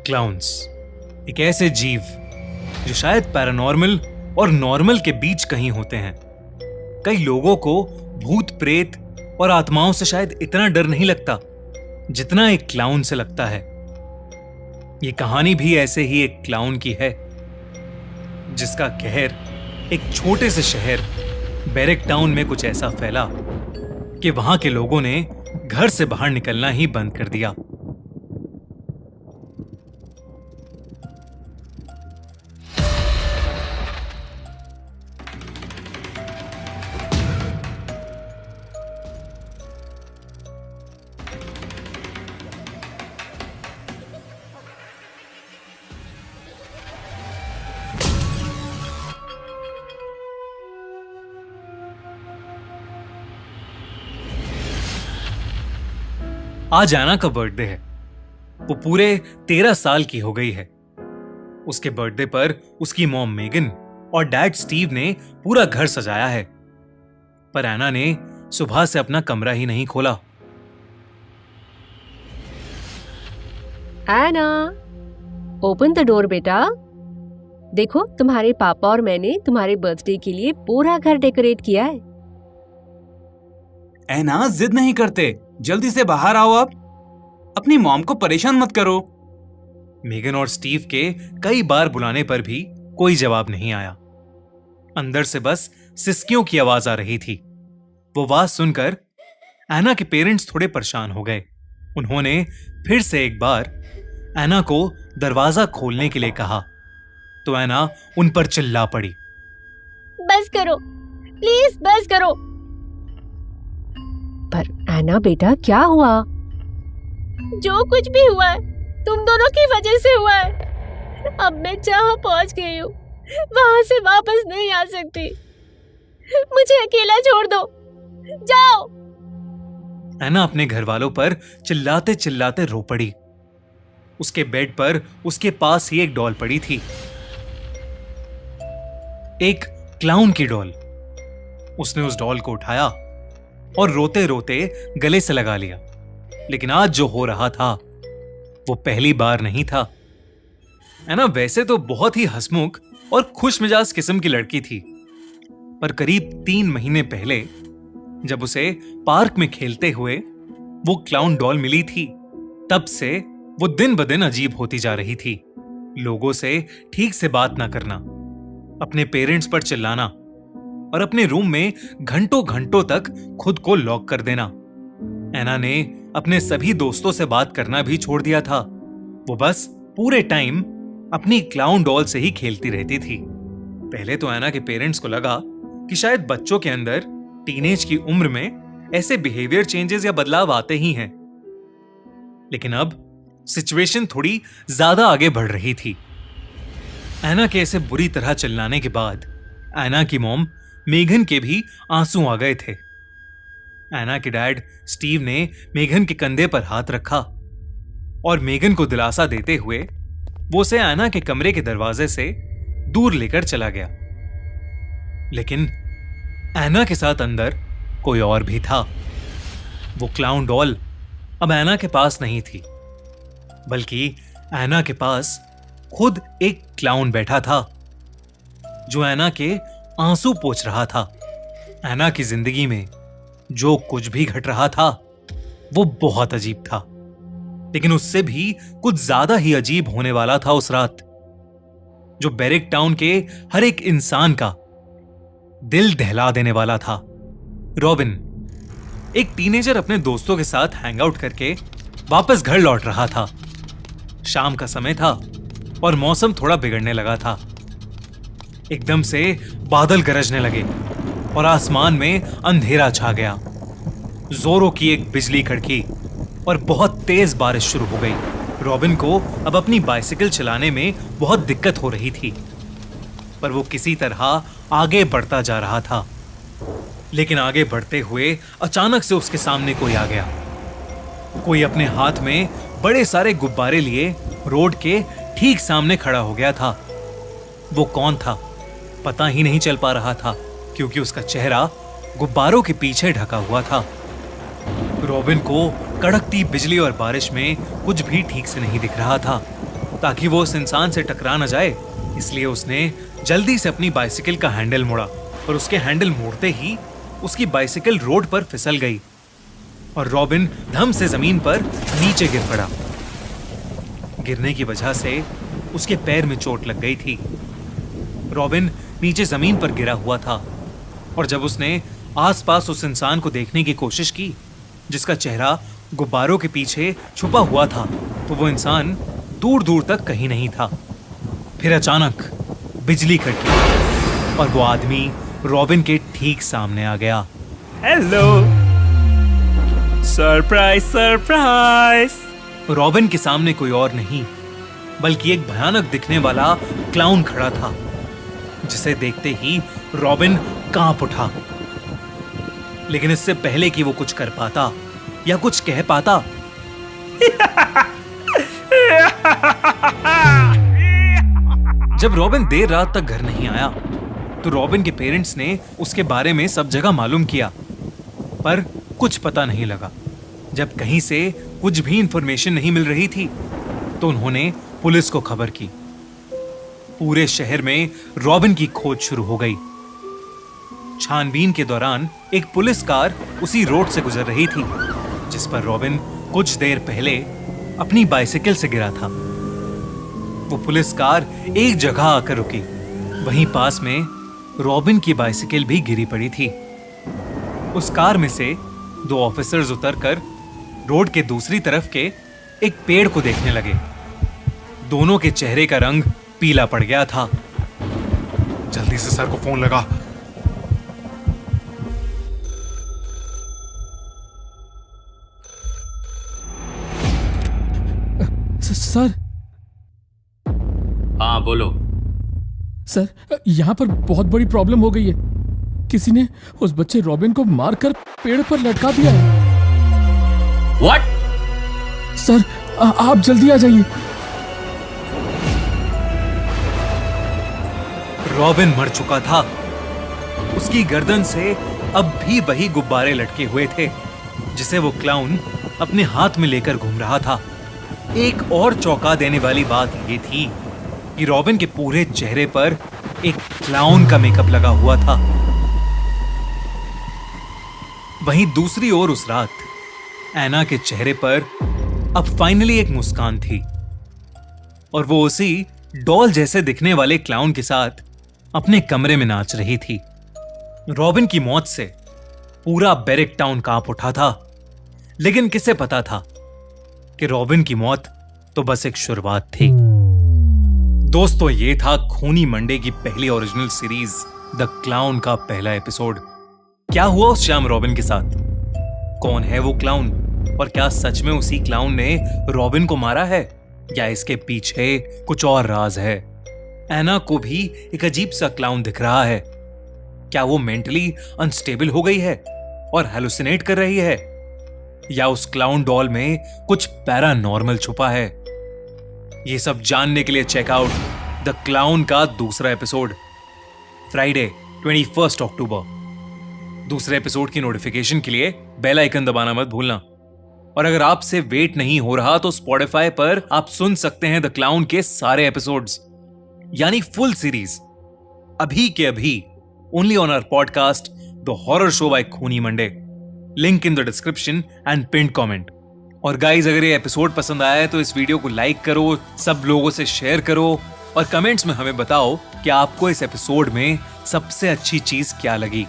Clowns एक ऐसे जीव जो शायद पैरानॉर्मल और नॉर्मल के बीच कहीं होते हैं। कई लोगों को भूत प्रेत और आत्माओं से शायद इतना डर नहीं लगता जितना एक क्लाउन से लगता है। ये कहानी भी ऐसे ही एक क्लाउन की है जिसका कहर एक छोटे से शहर बैरेक टाउन में कुछ ऐसा फैला कि वहां के लोगों ने घर से बाहर निकलना ही बंद कर दिया। आज एना का बर्थडे है। वो पूरे 13 साल की हो गई है। उसके बर्थडे पर उसकी मॉम मेगन और डैड स्टीव ने पूरा घर सजाया है, पर एना ने सुबह से अपना कमरा ही नहीं खोला। एना, ओपन द डोर बेटा। देखो, तुम्हारे पापा और मैंने तुम्हारे बर्थडे के लिए पूरा घर डेकोरेट किया है। एना, जिद नहीं करते, जल्दी से बाहर आओ। आप अपनी मॉम को परेशान मत करो। मेगन और स्टीव के कई बार बुलाने पर भी कोई जवाब नहीं आया। अंदर से बस सिसकियों की आवाज आ रही थी। वो आवाज सुनकर एना के पेरेंट्स थोड़े परेशान हो गए। उन्होंने फिर से एक बार एना को दरवाजा खोलने के लिए कहा तो एना उन पर चिल्ला पड़ी, बस करो, प्लीज बस करो। पर एना बेटा, क्या हुआ? जो कुछ भी हुआ है तुम दोनों की वजह से हुआ है। अब मैं जहाँ पहुंच गई हूँ वहां से वापस नहीं आ सकती। मुझे अकेला छोड़ दो, जाओ। एना अपने घर वालों पर चिल्लाते चिल्लाते रो पड़ी। उसके बेड पर उसके पास ही एक डॉल पड़ी थी, एक क्लाउन की डॉल। उसने उस डॉल को उठाया और रोते रोते गले से लगा लिया। लेकिन आज जो हो रहा था वो पहली बार नहीं था। एना वैसे तो बहुत ही हंसमुख और खुश मिजाज किस्म की लड़की थी, पर करीब 3 महीने पहले जब उसे पार्क में खेलते हुए वो क्लाउन डॉल मिली थी, तब से वो दिन ब दिन अजीब होती जा रही थी। लोगों से ठीक से बात ना करना, अपने पेरेंट्स पर चिल्लाना और अपने रूम में घंटों घंटों तक खुद को लॉक कर देना। एना ने अपने सभी दोस्तों से बात करना भी छोड़ दिया था। वो बस पूरे टाइम अपनी क्लाउन डॉल से ही खेलती रहती थी। पहले तो एना के पेरेंट्स को लगा कि शायद बच्चों के अंदर टीनेज की उम्र में ऐसे बिहेवियर चेंजेस या बदलाव आते ही हैं, लेकिन अब सिचुएशन थोड़ी ज्यादा आगे बढ़ रही थी। एना के ऐसे बुरी तरह चिल्लाने के बाद एना की मॉम मेघन के भी आंसू आ गए थे। एना के डैड स्टीव ने मेघन के कंधे पर हाथ रखा और मेघन को दिलासा देते हुए वो उसे एना के कमरे के दरवाजे से दूर लेकर चला गया। लेकिन एना के साथ अंदर कोई और भी था। वो क्लाउन डॉल अब एना के पास नहीं थी, बल्कि एना के पास खुद एक क्लाउन बैठा था जो एना के आंसू पोंछ रहा था। एना की जिंदगी में जो कुछ भी घट रहा था वो बहुत अजीब था, लेकिन उससे भी कुछ ज्यादा ही अजीब होने वाला था उस रात, जो बैरेक टाउन के हर एक इंसान का दिल दहला देने वाला था। रॉबिन, एक टीनेजर, अपने दोस्तों के साथ हैंग आउट करके वापस घर लौट रहा था। शाम का समय था और मौसम थोड़ा बिगड़ने लगा था। एकदम से बादल गरजने लगे और आसमान में अंधेरा छा गया। जोरों की एक बिजली कड़की और बहुत तेज बारिश शुरू हो गई। रॉबिन को अब अपनी बाइसिकल चलाने में बहुत दिक्कत हो रही थी, पर वो किसी तरह आगे बढ़ता जा रहा था। लेकिन आगे बढ़ते हुए अचानक से उसके सामने कोई आ गया। कोई अपने हाथ में बड़े सारे गुब्बारे लिए रोड के ठीक सामने खड़ा हो गया था। वो कौन था पता ही नहीं चल पा रहा था, क्योंकि उसका चेहरा गुब्बारों के पीछे ढका हुआ था। रॉबिन को कड़कती बिजली और बारिश में कुछ भी ठीक से नहीं दिख रहा था। ताकि वो उस इंसान से टकरा न जाए, इसलिए उसने जल्दी से अपनी बाइसिकल का हैंडल मोड़ा और उसके हैंडल मोड़ते ही उसकी बाइसिकल रोड पर फिसल गई और रॉबिन धम से जमीन पर नीचे गिर पड़ा। गिरने की वजह से उसके पैर में चोट लग गई थी। रॉबिन नीचे जमीन पर गिरा हुआ था और जब उसने आसपास उस इंसान को देखने की कोशिश की जिसका चेहरा गुब्बारों के पीछे छुपा हुआ था, तो वो इंसान दूर दूर तक कहीं नहीं था। फिर अचानक बिजली कड़की और वो आदमी रॉबिन के ठीक सामने आ गया। Hello, surprise surprise. रॉबिन के सामने कोई और नहीं बल्कि एक भयानक दिखने वाला क्लाउन खड़ा था, जिसे देखते ही रॉबिन कांप उठा। लेकिन इससे पहले कि वो कुछ कर पाता या कुछ कह पाता, जब रॉबिन देर रात तक घर नहीं आया तो रॉबिन के पेरेंट्स ने उसके बारे में सब जगह मालूम किया, पर कुछ पता नहीं लगा। जब कहीं से कुछ भी इंफॉर्मेशन नहीं मिल रही थी तो उन्होंने पुलिस को खबर की। पूरे शहर में रॉबिन की खोज शुरू हो गई। छानबीन के दौरान एक पुलिस कार उसी रोड से गुजर रही थी जिस पर रॉबिन कुछ देर पहले अपनी बाइसिकल से गिरा था। वो पुलिस कार एक जगह आकर रुकी। वहीं पास में रॉबिन की बाइसिकल भी गिरी पड़ी थी। उस कार में से 2 ऑफिसर्स उतरकर रोड के दूसरी तरफ के एक पेड़ को देखने लगे। दोनों के चेहरे का रंग पीला पड़ गया था। जल्दी से सर को फोन लगा। सर। हाँ बोलो। सर, यहाँ पर बहुत बड़ी प्रॉब्लम हो गई है। किसी ने उस बच्चे रॉबिन को मारकर पेड़ पर लटका दिया है। What? सर, आप जल्दी आ जाइए। रॉबिन मर चुका था। उसकी गर्दन से अब भी वही गुब्बारे लटके हुए थे जिसे वो क्लाउन अपने हाथ में लेकर घूम रहा था। एक और चौंका देने वाली बात ये थी कि रॉबिन के पूरे चेहरे पर एक क्लाउन का मेकअप लगा हुआ था। वहीं दूसरी ओर उस रात एना के चेहरे पर अब फाइनली एक मुस्कान थी और वो उसी डॉल जैसे दिखने वाले क्लाउन के साथ अपने कमरे में नाच रही थी। रॉबिन की मौत से पूरा बैरिक टाउन कांप उठा था, लेकिन किसे पता था कि रॉबिन की मौत तो बस एक शुरुआत थी। दोस्तों, ये था खूनी मंडे की पहली ओरिजिनल सीरीज द क्लाउन का पहला एपिसोड। क्या हुआ उस शाम रॉबिन के साथ? कौन है वो क्लाउन और क्या सच में उसी क्लाउन ने रॉबिन को मारा है या इसके पीछे कुछ और राज है? एना को भी एक अजीब सा क्लाउन दिख रहा है। क्या वो मेंटली अनस्टेबल हो गई है और हेलुसिनेट कर रही है, या उस क्लाउन डॉल में कुछ पैरानॉर्मल छुपा है? ये सब जानने के लिए चेकआउट द क्लाउन का दूसरा एपिसोड फ्राइडे 21 अक्टूबर। दूसरे एपिसोड की नोटिफिकेशन के लिए बेल आइकन दबाना मत भूलना। और अगर आपसे वेट नहीं हो रहा तो स्पॉटिफाई पर आप सुन सकते हैं द क्लाउन के सारे एपिसोड्स, यानी फुल सीरीज, अभी के अभी only on our podcast the horror show by खूनी Monday. Link in the description and pin comment. और गाइज, अगर ये एपिसोड पसंद आया है तो इस वीडियो को लाइक करो, सब लोगों से शेयर करो और कमेंट्स में हमें बताओ कि आपको इस एपिसोड में सबसे अच्छी चीज क्या लगी।